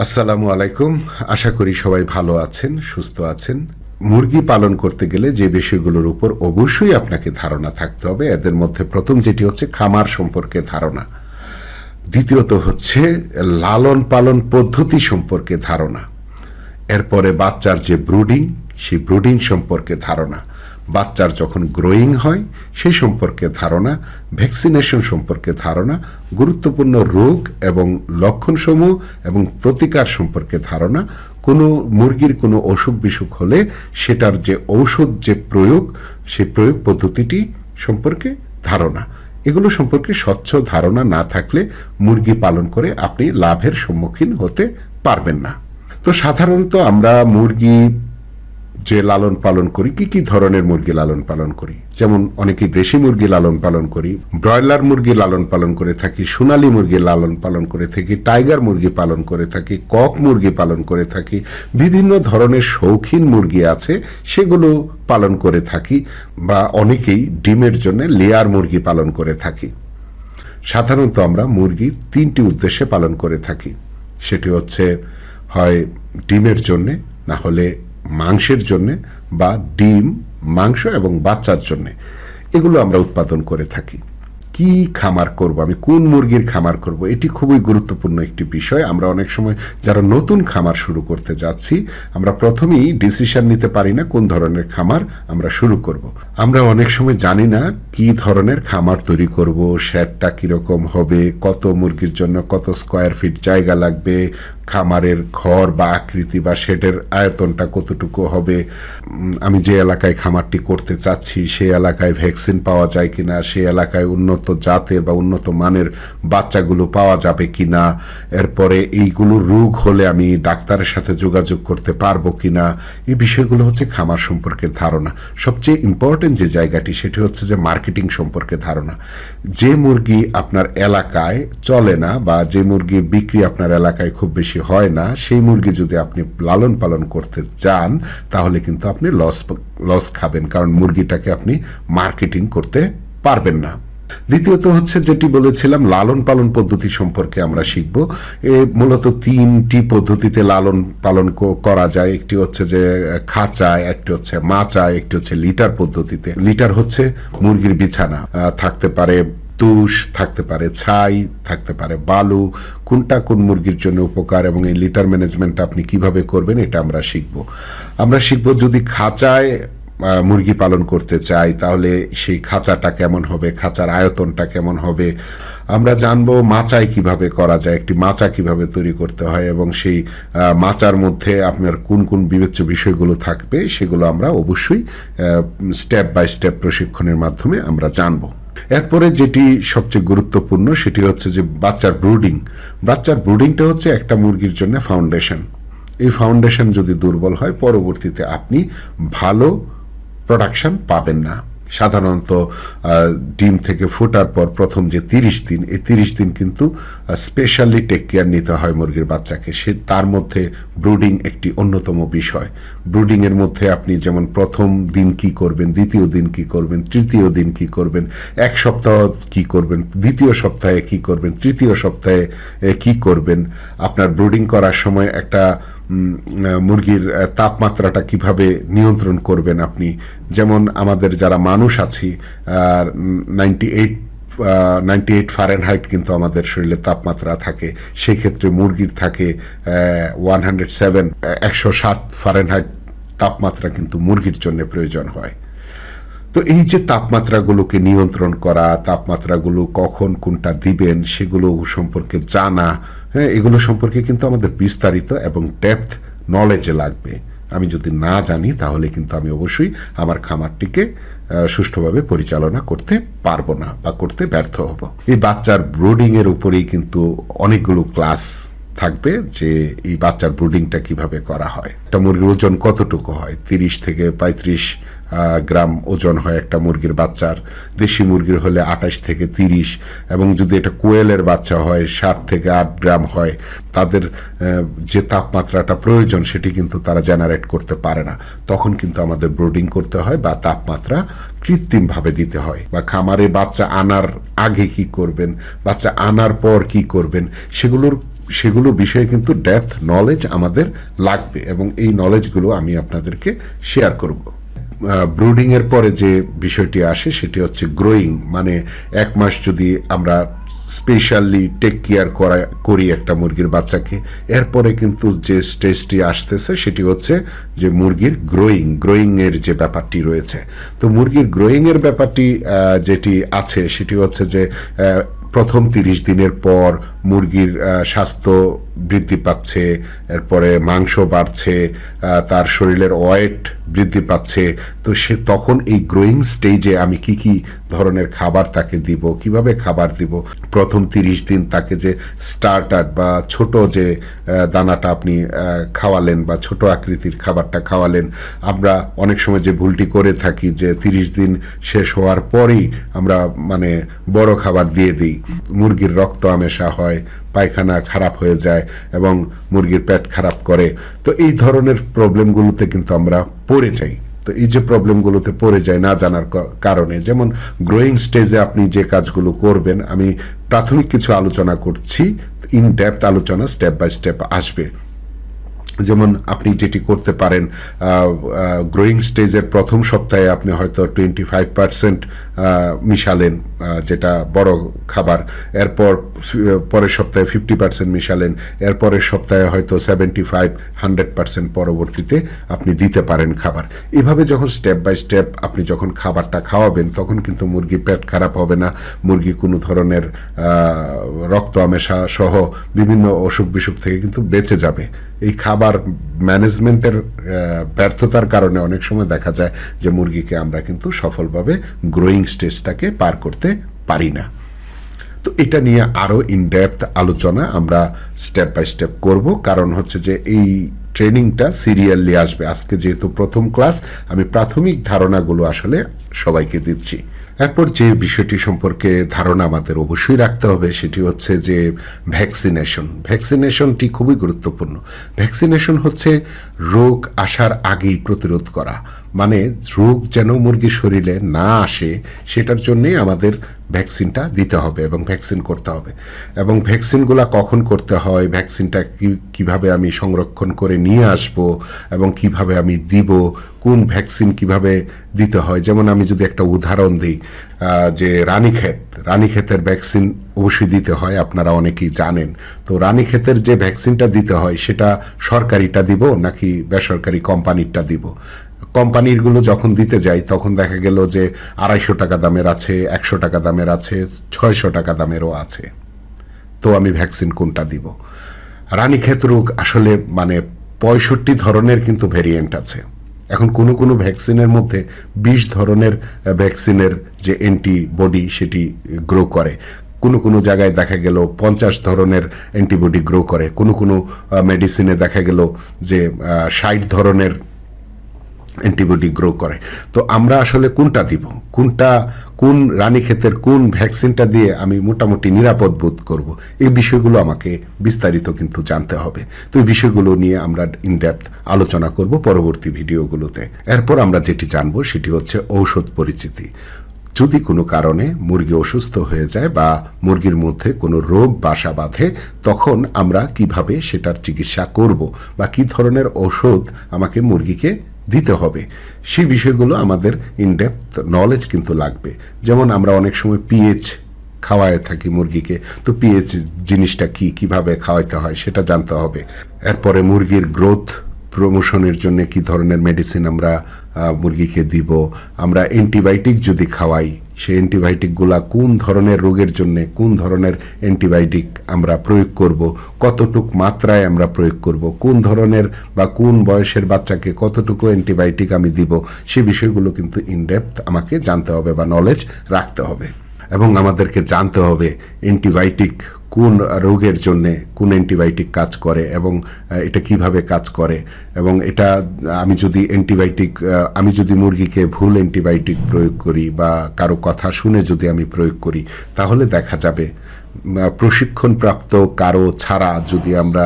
আসসালামু আলাইকুম। আশা করি সবাই ভালো আছেন, সুস্থ আছেন। মুরগি পালন করতে গেলে যে বিষয়গুলোর উপর অবশ্যই আপনাকে ধারণা থাকতে হবে, এদের মধ্যে প্রথম যেটি হচ্ছে খামার সম্পর্কে ধারণা, দ্বিতীয়ত হচ্ছে লালন পালন পদ্ধতি সম্পর্কে ধারণা, এরপরে বাচ্চার যে ব্রুডিং, সেই ব্রুডিং সম্পর্কে ধারণা, বাচ্চার যখন গ্রোয়িং হয় সেই সম্পর্কে ধারণা, ভ্যাকসিনেশন সম্পর্কে ধারণা, গুরুত্বপূর্ণ রোগ এবং লক্ষণসমূহ এবং প্রতিকার সম্পর্কে ধারণা, কোনো মুরগির কোনো অসুখ বিসুখ হলে সেটার যে ঔষধ যে প্রয়োগ, সেই প্রয়োগ পদ্ধতিটি সম্পর্কে ধারণা। এগুলো সম্পর্কে স্বচ্ছ ধারণা না থাকলে মুরগি পালন করে আপনি লাভের সম্মুখীন হতে পারবেন না। তো সাধারণত আমরা মুরগি যে লালন পালন করি, কি ধরনের মুরগি লালন পালন করি, যেমন অনেকে দেশি মুরগি লালন পালন করি, ব্রয়লার মুরগি লালন পালন করে থাকি, সোনালী মুরগি লালন পালন করে থাকি, টাইগার মুরগি পালন করে থাকি, কক মুরগি পালন করে থাকি, বিভিন্ন ধরনের শৌখিন মুরগি আছে সেগুলো পালন করে থাকি, বা অনেকেই ডিমের জন্য লেয়ার মুরগি পালন করে থাকি। সাধারণত আমরা মুরগি তিনটি উদ্দেশ্যে পালন করে থাকি, সেটি হচ্ছে হয় ডিমের জন্যে, না হলে মাংসের জন্যে, বা ডিম, মাংস এবং বাচ্চার জন্যে। এগুলো আমরা উৎপাদন করে থাকি। কি খামার করব, আমি কোন মুরগির খামার করব, এটি খুবই গুরুত্বপূর্ণ একটি বিষয়। আমরা অনেক সময় যারা নতুন খামার শুরু করতে যাচ্ছি, আমরা প্রথমেই ডিসিশন নিতে পারি না কোন ধরনের খামার আমরা শুরু করব। আমরা অনেক সময় জানি না কি ধরনের খামার তৈরি করব, শেডটা কীরকম হবে, কত মুরগির জন্য কত স্কোয়ার ফিট জায়গা লাগবে, খামারের ঘর বা আকৃতি বা শেডের আয়তনটা কতটুকু হবে, আমি যে এলাকায় খামারটি করতে চাচ্ছি সেই এলাকায় ভ্যাকসিন পাওয়া যায় কিনা, সেই এলাকায় উন্নত জাতের বা উন্নত মানের বাচ্চাগুলো পাওয়া যাবে কিনা, এরপরে এইগুলো রোগ হলে আমি ডাক্তারের সাথে যোগাযোগ করতে পারবো কিনা, এই বিষয়গুলো হচ্ছে খামার সম্পর্কের ধারণা। সবচেয়ে ইম্পর্টেন্ট যে জায়গাটি সেটি হচ্ছে যে মার্কেটিং সম্পর্কে ধারণা। যে মুরগি আপনার এলাকায় চলে না বা যে মুরগির বিক্রি আপনার এলাকায় খুব বেশি হয় না, সেই মুরগি যদি আপনি লালন পালন করতে যান তাহলে কিন্তু আপনি লস খাবেন, কারণ মুরগিটাকে আপনি মার্কেটিং করতে পারবেন না। দ্বিতীয়ত হচ্ছে যেটি বলেছিলাম, লালন পালন পদ্ধতি সম্পর্কে আমরা শিখব। মূলত তিনটি পদ্ধতিতে লালন পালন করা যায়। একটি হচ্ছে যে খাঁচায়, একটি হচ্ছে মাচায়, একটি হচ্ছে লিটার পদ্ধতিতে। লিটার হচ্ছে মুরগির বিছানা, থাকতে পারে তুষ, থাকতে পারে ছাই, থাকতে পারে বালু, কোনটা কোন মুরগির জন্য উপকার এবং এই লিটার ম্যানেজমেন্টটা আপনি কিভাবে করবেন এটা আমরা শিখব। আমরা শিখব যদি খাঁচায় মুরগি পালন করতে চাই তাহলে সেই খাঁচাটা কেমন হবে, খাঁচার আয়তনটা কেমন হবে। আমরা জানবো মাচায় কিভাবে করা যায়, একটি মাচা কিভাবে তৈরি করতে হয়, এবং সেই মাচার মধ্যে আপনার কোন কোন বিবেচ্য বিষয়গুলো থাকবে সেগুলো আমরা অবশ্যই স্টেপ বাই স্টেপ প্রশিক্ষণের মাধ্যমে আমরা জানবো। এরপরে যেটি সবচেয়ে গুরুত্বপূর্ণ সেটি হচ্ছে যে বাচ্চার ব্রুডিং। বাচ্চার ব্রুডিংটা হচ্ছে একটা মুরগির জন্য ফাউন্ডেশন। এই ফাউন্ডেশন যদি দুর্বল হয় পরবর্তীতে আপনি ভালো প্রোডাকশন পাবেন না। সাধারণত ডিম থেকে ফোটার পর প্রথম যে 30 দিন, এই 30 দিন কিন্তু স্পেশালি টেক কেয়ার নিতে হয় মুরগির বাচ্চাকে। তার মধ্যে ব্রুডিং একটি অন্যতম বিষয়। ব্রুডিংয়ের মধ্যে আপনি যেমন প্রথম দিন কি করবেন, দ্বিতীয় দিন কি করবেন, তৃতীয় দিন কি করবেন, এক সপ্তাহ কি করবেন, দ্বিতীয় সপ্তাহে কি করবেন, তৃতীয় সপ্তাহে কি করবেন, আপনার ব্রুডিং করার সময় একটা মুরগির তাপমাত্রাটা কিভাবে নিয়ন্ত্রণ করবেন আপনি। যেমন আমাদের যারা মানুষ আছি 98 ফারেনহাইট কিন্তু আমাদের শরীরে তাপমাত্রা থাকে, সেই ক্ষেত্রে মুরগির থাকে 107 ফারেনহাইট তাপমাত্রা কিন্তু মুরগির জন্য প্রয়োজন হয়। তো এই যে তাপমাত্রাগুলোকে নিয়ন্ত্রণ করা, তাপমাত্রাগুলো কখন কোনটা দিবেন সেগুলো সম্পর্কে জানা, হ্যাঁ, এগুলো সম্পর্কে কিন্তু আমাদের বিস্তারিত এবং ডেপথ নলেজে লাগবে। আমি যদি না জানি তাহলে কিন্তু আমি অবশ্যই আমার খামারটিকে সুষ্ঠুভাবে পরিচালনা করতে পারবো না বা করতে ব্যর্থ হব। এই বাচ্চার ব্রুডিংয়ের উপরেই কিন্তু অনেকগুলো ক্লাস থাকবে, যে এই বাচ্চার ব্রুডিংটা কিভাবে করা হয়, একটা মুরগির ওজন কতটুকু হয়, 30 থেকে 35 গ্রাম ওজন হয় একটা মুরগির বাচ্চার। দেশি মুরগির হলে 28 থেকে 30, এবং যদি এটা কোয়েলের বাচ্চা হয় 7 থেকে 8 গ্রাম হয়। তাদের যে তাপমাত্রাটা প্রয়োজন সেটি কিন্তু তারা জেনারেট করতে পারে না, তখন কিন্তু আমাদের ব্রুডিং করতে হয় বা তাপমাত্রা কৃত্রিমভাবে দিতে হয়। বা খামারে বাচ্চা আনার আগে কি করবেন, বাচ্চা আনার পর কি করবেন, সেগুলোর সেগুলো বিষয়ে কিন্তু ডেপথ নলেজ আমাদের লাগবে, এবং এই নলেজগুলো আমি আপনাদেরকে শেয়ার করব। ব্রুডিংয়ের পরে যে বিষয়টি আসে সেটি হচ্ছে গ্রোয়িং, মানে 1 মাস যদি আমরা স্পেশালি টেক কেয়ার করি একটা মুরগির বাচ্চাকে, এরপরে কিন্তু যে স্টেজটি আসতেছে সেটি হচ্ছে যে মুরগির গ্রোয়িংয়ের যে ব্যাপারটি রয়েছে। তো মুরগির গ্রোয়িংয়ের ব্যাপারটি যেটি আছে সেটি হচ্ছে যে প্রথম 30 দিনের পর মুরগির স্বাস্থ্য বৃদ্ধি পাচ্ছে, এরপরে মাংস বাড়ছে, তার শরীরের ওয়েট বৃদ্ধি পাচ্ছে। তো সে তখন এই গ্রোয়িং স্টেজে আমি কি কি ধরনের খাবার তাকে দিব, কিভাবে খাবার দিব, প্রথম 30 দিন তাকে যে স্টার্টার বা ছোট যে দানাটা আপনি খাওয়ালেন বা ছোট আকৃতির খাবারটা খাওয়ালেন। আমরা অনেক সময় যে ভুলটি করে থাকি যে 30 দিন শেষ হওয়ার পরেই আমরা মানে বড় খাবার দিয়ে দিই, মুরগির রক্ত আমেশা হয়, পায়খানা খারাপ হয়ে যায় এবং মুরগির পেট খারাপ করে। তো এই ধরনের প্রবলেমগুলোতে কিন্তু আমরা পড়ে যাই। তো এই যে প্রবলেমগুলোতে পড়ে যায় না জানার কারণে, যেমন গ্রোয়িং স্টেজে আপনি যে কাজগুলো করবেন, আমি প্রাথমিক কিছু আলোচনা করছি, ইন ডেপথ আলোচনা স্টেপ বাই স্টেপ আসবে। যেমন আপনি যেটি করতে পারেন, গ্রোয়িং স্টেজের প্রথম সপ্তাহে আপনি হয়তো 25% মিশালেন, যেটা বড় খাবার, এরপর পরের সপ্তাহে 50% মিশালেন, এরপরের সপ্তাহে হয়তো 75-100% পরবর্তীতে আপনি দিতে পারেন খাবার। এভাবে যখন স্টেপ বাই স্টেপ আপনি যখন খাবারটা খাওয়াবেন, তখন কিন্তু মুরগির পেট খারাপ হবে না, মুরগি কোনো ধরনের রক্ত আমেশা সহ বিভিন্ন অসুখ বিসুখ থেকে কিন্তু বেঁচে যাবে। এই খাবার ম্যানেজমেন্টের ব্যর্থতার কারণে অনেক সময় দেখা যায় যে মুরগিকে আমরা কিন্তু সফলভাবে গ্রোয়িং স্টেজটাকে পার করতে পারি না। তো এটা নিয়ে আরও ইনডেপথ আলোচনা আমরা স্টেপ বাই স্টেপ করব, কারণ হচ্ছে যে এই ট্রেনিংটা সিরিয়ালি আসবে। আজকে যেহেতু প্রথম ক্লাস, আমি প্রাথমিক ধারণাগুলো আসলে সবাইকে দিচ্ছি। এরপর যে বিষয়টি সম্পর্কে ধারণা আমাদের অবশ্যই রাখতে হবে সেটি হচ্ছে যে ভ্যাকসিনেশনটি খুবই গুরুত্বপূর্ণ। ভ্যাকসিনেশন হচ্ছে রোগ আসার আগেই প্রতিরোধ করা, মানে রোগ যেন মুরগির শরীরে না আসে সেটার জন্যই আমাদের ভ্যাকসিনটা দিতে হবে এবং ভ্যাকসিন করতে হবে। এবং ভ্যাকসিনগুলো কখন করতে হয়, ভ্যাকসিনটা কিভাবে আমি সংরক্ষণ করে নিয়ে আসব এবং কিভাবে আমি দিব, কোন ভ্যাকসিন কিভাবে দিতে হয়। যেমন আমি যদি একটা উদাহরণ দিই, যে রানীক্ষেতের ভ্যাকসিন অবশ্যই দিতে হয়, আপনারা অনেকেই জানেন। তো রানীক্ষেতের যে ভ্যাকসিনটা দিতে হয় সেটা সরকারিটা দিব নাকি বেসরকারি কোম্পানিরটা দিব। কোম্পানিরগুলো যখন দিতে যাই তখন দেখা গেল যে 250 টাকা দামের আছে, 100 টাকা দামের আছে, 600 টাকা দামেরও আছে। তো আমি ভ্যাকসিন কোনটা দিব? রানীক্ষেত রোগ আসলে মানে 65 ধরনের কিন্তু ভেরিয়েন্ট আছে। এখন কোনো ভ্যাকসিনের মধ্যে 20 ধরনের ভ্যাকসিনের যে অ্যান্টিবডি সেটি গ্রো করে। কোনো জায়গায় দেখা গেল 50 ধরনের অ্যান্টিবডি গ্রো করে। কোনো মেডিসিনে দেখা গেল যে 60 ধরনের অ্যান্টিবডি গ্রো করে। তো আমরা আসলে কোনটা দিব, কোন রানীক্ষেতের কোন ভ্যাকসিনটা দিয়ে আমি মোটামুটি নিরাপদ বোধ করব, এই বিষয়গুলো আমাকে বিস্তারিত কিন্তু জানতে হবে। তো এই বিষয়গুলো নিয়ে আমরা ইনডেপথ আলোচনা করব পরবর্তী ভিডিওগুলোতে। এরপর আমরা যেটি জানব সেটি হচ্ছে ঔষধ পরিচিতি। যদি কোনো কারণে মুরগি অসুস্থ হয়ে যায় বা মুরগির মধ্যে কোনো রোগ বাসা বাঁধে, তখন আমরা কিভাবে সেটার চিকিৎসা করব বা কী ধরনের ঔষধ আমাকে মুরগিকে দিতে হবে, সেই বিষয়গুলো আমাদের ইনডেপথ নলেজ কিন্তু লাগবে। যেমন আমরা অনেক সময় পিএইচ খাওয়ায় থাকি মুরগিকে, তো পিএইচ জিনিসটা কিভাবে খাওয়াইতে হয় সেটা জানতে হবে। এরপরে মুরগির গ্রোথ প্রমোশনের জন্য কি ধরনের মেডিসিন আমরা মুরগিকে দিব। আমরা অ্যান্টিবায়োটিক যদি খাওয়াই, সেই অ্যান্টিবায়োটিকগুলা কোন ধরনের রোগের জন্য কোন ধরনের অ্যান্টিবায়োটিক আমরা প্রয়োগ করব, কতটুক মাত্রায় আমরা প্রয়োগ করব, কোন ধরনের বা কোন বয়সের বাচ্চাকে কতটুকু অ্যান্টিবায়োটিক আমি দিব, সে বিষয়গুলো কিন্তু ইনডেপথ আমাকে জানতে হবে বা নলেজ রাখতে হবে। এবং আমাদেরকে জানতে হবে অ্যান্টিবায়োটিক কোন রোগের জন্যে কোন অ্যান্টিবায়োটিক কাজ করে এবং এটা কিভাবে কাজ করে। এবং এটা আমি যদি মুরগিকে ভুল অ্যান্টিবায়োটিক প্রয়োগ করি বা কারো কথা শুনে যদি আমি প্রয়োগ করি, তাহলে দেখা যাবে প্রশিক্ষণপ্রাপ্ত কারো ছাড়া যদি আমরা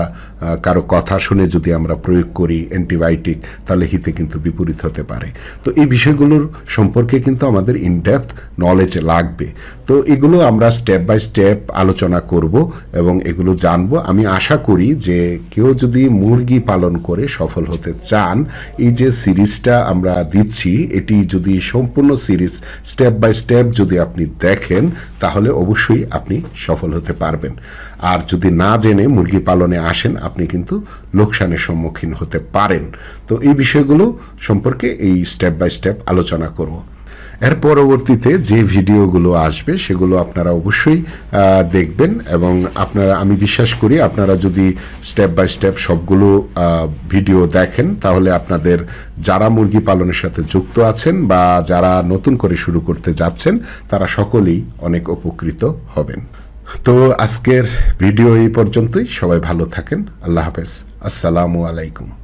কারো কথা শুনে যদি আমরা প্রয়োগ করি অ্যান্টিবায়োটিক, তাহলে হিতে কিন্তু বিপরীত হতে পারে। তো এই বিষয়গুলোর সম্পর্কে কিন্তু আমাদের ইনডেপথ নলেজ লাগবে। তো এগুলো আমরা স্টেপ বাই স্টেপ আলোচনা করব এবং এগুলো জানবো। আমি আশা করি যে কেউ যদি মুরগি পালন করে সফল হতে চান, এই যে সিরিজটা আমরা দিচ্ছি এটি যদি সম্পূর্ণ সিরিজ স্টেপ বাই স্টেপ যদি আপনি দেখেন, তাহলে অবশ্যই আপনি সফল হতে পারবেন। আর যদি না জেনে মুরগি পালনে আসেন, আপনি কিন্তু লোকসানের সম্মুখীন হতে পারেন। তো এই বিষয়গুলো সম্পর্কে এই স্টেপ বাই স্টেপ আলোচনা করব। এর পরবর্তীতে যে ভিডিওগুলো আসবে সেগুলো আপনারা অবশ্যই দেখবেন এবং আমি বিশ্বাস করি আপনারা যদি স্টেপ বাই স্টেপ সবগুলো ভিডিও দেখেন, তাহলে আপনাদের যারা মুরগি পালনের সাথে যুক্ত আছেন বা যারা নতুন করে শুরু করতে যাচ্ছেন, তারা সকলেই অনেক উপকৃত হবেন। তো আজকের ভিডিও এই পর্যন্তই। সবাই ভালো থাকেন। আল্লাহ হাফেজ। আসসালামু আলাইকুম।